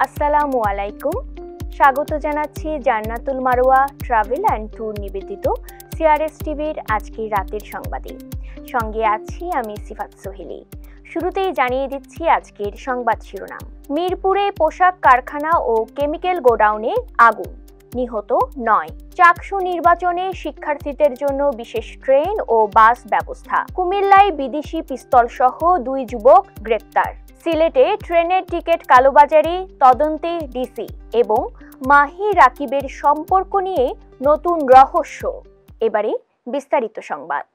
আসসালামু আলাইকুম। স্বাগত জানাচ্ছি জান্নাতুল মারওয়া ট্রাভেল অ্যান্ড ট্যুর নিবেদিত সিআরএস টিভির আজকের রাতের সংবাদে। সঙ্গে আছি আমি সিফাত সোহেলি। শুরুতেই জানিয়ে দিচ্ছি আজকের সংবাদ শিরোনাম। মিরপুরে পোশাক কারখানা ও কেমিক্যাল গোডাউনে আগুন, নিহত ৯। চাকসু নির্বাচনে শিক্ষার্থীদের জন্য বিশেষ ট্রেন ও বাস ব্যবস্থা। কুমিল্লায় বিদেশি পিস্তল সহ ২ যুবক গ্রেপ্তার। সিলেটে ট্রেনের টিকিট কালোবাজারি, তদন্তে ডিসি। এবং মাহি রাকিবের সম্পর্ক নিয়ে নতুন রহস্য। এবারে বিস্তারিত সংবাদ।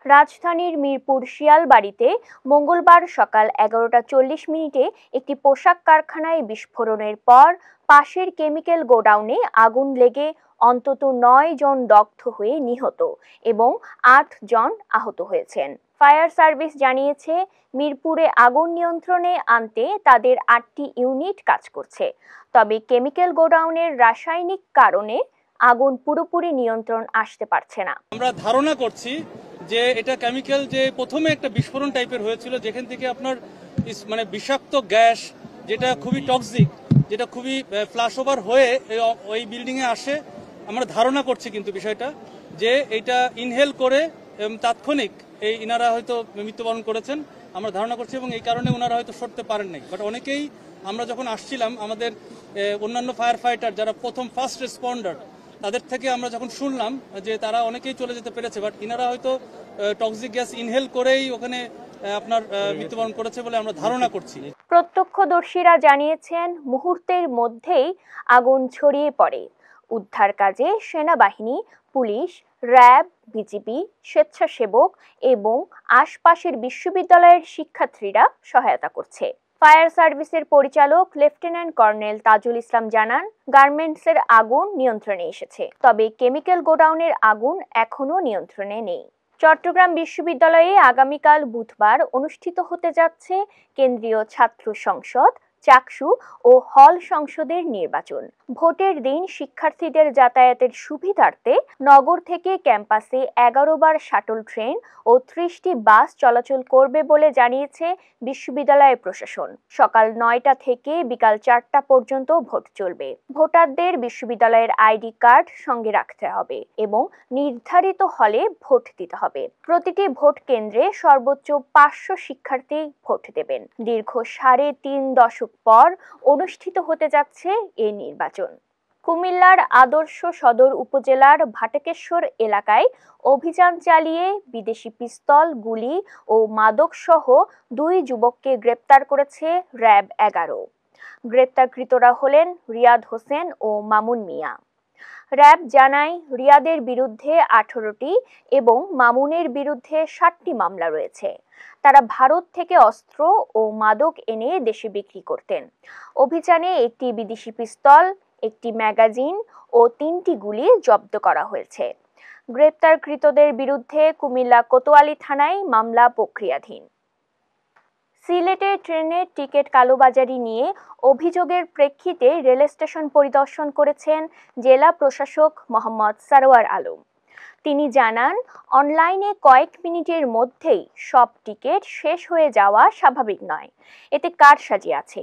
রাজধানীর মিরপুর শিয়ালবাড়িতে মঙ্গলবার সকাল ১১:৪০ একটি পোশাক কারখানায় বিস্ফোরণের পর পাশের কেমিক্যাল গোডাউনে আগুন লেগে অন্তত ৯ জন দগ্ধ হয়ে নিহত এবং ৮ জন আহত হয়েছেন। ফায়ার সার্ভিস জানিয়েছে, মিরপুরে আগুন নিয়ন্ত্রণে আনতে তাদের ৮টি ইউনিট কাজ করছে। তবে কেমিক্যাল গোডাউনের রাসায়নিক কারণে আগুন পুরোপুরি নিয়ন্ত্রণ আসতে পারছে না। আমরা ধারণা করছি যে এটা কেমিক্যাল, যে প্রথমে একটা বিস্ফোরণ টাইপের হয়েছিল, যেখান থেকে আপনার মানে বিষাক্ত গ্যাস, যেটা খুবই টক্সিক, যেটা খুবই ফ্লাশ ওভার হয়ে ওই বিল্ডিংয়ে আসে। আমরা ধারণা করছি কিন্তু বিষয়টা যে এটা ইনহেল করে তাৎক্ষণিক ইনারা হয়তো মৃত্যুবরণ করেছেন আমরা ধারণা করছি, এবং এই কারণে ওনারা হয়তো সরতে পারেন নাই। বাট অনেকেই আমরা যখন আসছিলাম, আমাদের অন্যান্য ফায়ার ফাইটার যারা ফার্স্ট রেসপন্ডার, তাদের থেকে আমরা যখন শুনলাম যে তারা অনেকেই চলে যেতে পেরেছে, বাট ইনারা হয়তো টক্সিক গ্যাস ইনহেল করেই ওখানে আপনার মৃত্যুবরণ করেছে বলে আমরা ধারণা করছি। প্রত্যক্ষদর্শীরা জানিয়েছেন, মুহূর্তের মধ্যেই আগুন ছড়িয়ে পড়ে। উদ্ধার কাজে সেনাবাহিনী, পুলিশ, র্যাব, বিজিবি, স্বেচ্ছাসেবক এবং আশপাশের বিশ্ববিদ্যালয়ের শিক্ষার্থীরা সহায়তা করছে। ফায়ার সার্ভিসের পরিচালক লেফটেন্যান্ট কর্নেল তাজুল ইসলাম জানান, গার্মেন্টসের আগুন নিয়ন্ত্রণে এসেছে, তবে কেমিক্যাল গোডাউনের আগুন এখনো নিয়ন্ত্রণে নেই। চট্টগ্রাম বিশ্ববিদ্যালয়ে আগামীকাল বুধবার অনুষ্ঠিত হতে যাচ্ছে কেন্দ্রীয় ছাত্র সংসদ, চাকসু ও হল সংসদের নির্বাচন। ভোটের দিন শিক্ষার্থীদের যাতায়াতের সুবিধার্থে নগর থেকে ক্যাম্পাসে 11 বার শাটল ট্রেন ও 30টি বাস চলাচল করবে বলে জানিয়েছে বিশ্ববিদ্যালয় প্রশাসন। সকাল 9টা থেকে বিকাল 4টা পর্যন্ত ভোট চলবে। ভোটারদের বিশ্ববিদ্যালয়ের আইডি কার্ড সঙ্গে রাখতে হবে এবং নির্ধারিত হলে ভোট দিতে হবে। প্রতিটি ভোট কেন্দ্রে সর্বোচ্চ 500 শিক্ষার্থী ভোট দেবেন। দীর্ঘ 3.5 দশক পর অনুষ্ঠিত হতে যাচ্ছে এই নির্বাচন। কুমিল্লার আদর্শ সদর উপজেলার ভাটেকেশ্বর এলাকায় অভিযান চালিয়ে বিদেশি পিস্তল, গুলি ও মাদক সহ 2 যুবককে গ্রেপ্তার করেছে র্যাব 11। গ্রেপ্তারকৃতরা হলেন রিয়াদ হোসেন ও মামুন মিয়া। র্যাব জানায়, রিয়াদের বিরুদ্ধে 18টি এবং মামুনের বিরুদ্ধে 7টি মামলা রয়েছে। তারা ভারত থেকে অস্ত্র ও মাদক এনে দেশে বিক্রি করতেন। অভিযানে একটি বিদেশি পিস্তল, একটি ম্যাগাজিন ও 3টি গুলি জব্দ করা হয়েছে। গ্রেপ্তারকৃতদের বিরুদ্ধে কুমিল্লা কোতোয়ালি থানায় মামলা প্রক্রিয়াধীন। সিলেটে ট্রেনের টিকিট কালোবাজারি নিয়ে অভিযোগের প্রেক্ষিতে রেল স্টেশন পরিদর্শন করেছেন জেলা প্রশাসক মোহাম্মদ সারোয়ার আলম। তিনি জানান, অনলাইনে কয়েক মিনিটের মধ্যেই সব টিকিট শেষ হয়ে যাওয়া স্বাভাবিক নয়। এতে কারসাজি আছে।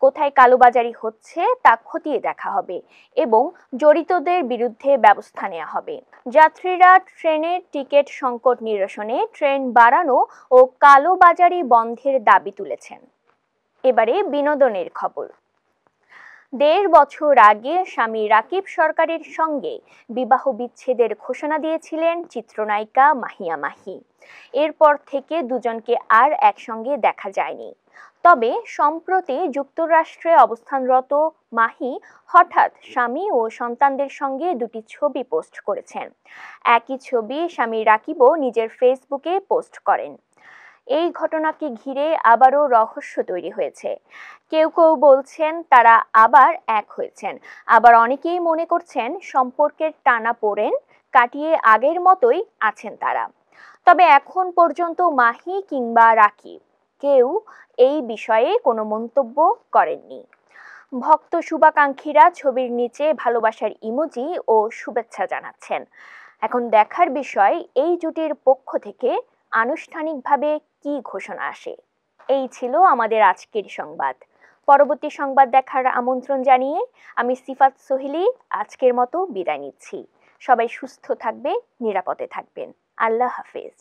কোথায় কালোবাজারি হচ্ছে তা খতিয়ে দেখা হবে এবং জড়িতদের বিরুদ্ধে ব্যবস্থা নেওয়া হবে। যাত্রীরা ট্রেনের টিকিট সংকট নিরসনে ট্রেন বাড়ানো ও কালোবাজারি বন্ধের দাবি তুলেছেন। এবারে বিনোদনের খবর। 1.5 বছর আগে স্বামী রাকিব সরকারের সঙ্গে বিবাহ বিচ্ছেদের ঘোষণা দিয়েছিলেন চিত্রনায়িকা মাহিয়া মাহি। এরপর থেকে দুজনকে আর একসঙ্গে দেখা যায়নি। তবে সম্প্রতি যুক্তরাষ্ট্রে অবস্থানরত মাহি হঠাৎ স্বামী ও সন্তানদের সঙ্গে 2টি ছবি পোস্ট করেছেন। একই ছবি স্বামী রাকিবও নিজের ফেসবুকে পোস্ট করেন। এই ঘটনাকে ঘিরে আবারও রহস্য তৈরি হয়েছে। কেউ কেউ বলছেন তারা আবার এক হয়েছেন, আবার অনেকেই মনে করছেন সম্পর্কের টানাপোড়েন কাটিয়ে আগের মতোই আছেন তারা। তবে এখন পর্যন্ত মাহি কিংবা রাকিব কেউ এই বিষয়ে কোনো মন্তব্য করেননি। ভক্ত শুভাকাঙ্ক্ষীরা ছবির নিচে ভালোবাসার ইমোজি ও শুভেচ্ছা জানাচ্ছেন। এখন দেখার বিষয় এই জুটির পক্ষ থেকে আনুষ্ঠানিকভাবে কি ঘোষণা আসে। এই ছিল আমাদের আজকের সংবাদ। পরবর্তী সংবাদ দেখার আমন্ত্রণ জানিয়ে আমি সিফাত সোহেলি আজকের মতো বিদায় নিচ্ছি। সবাই সুস্থ থাকবে, নিরাপদে থাকবেন। আল্লাহ হাফেজ।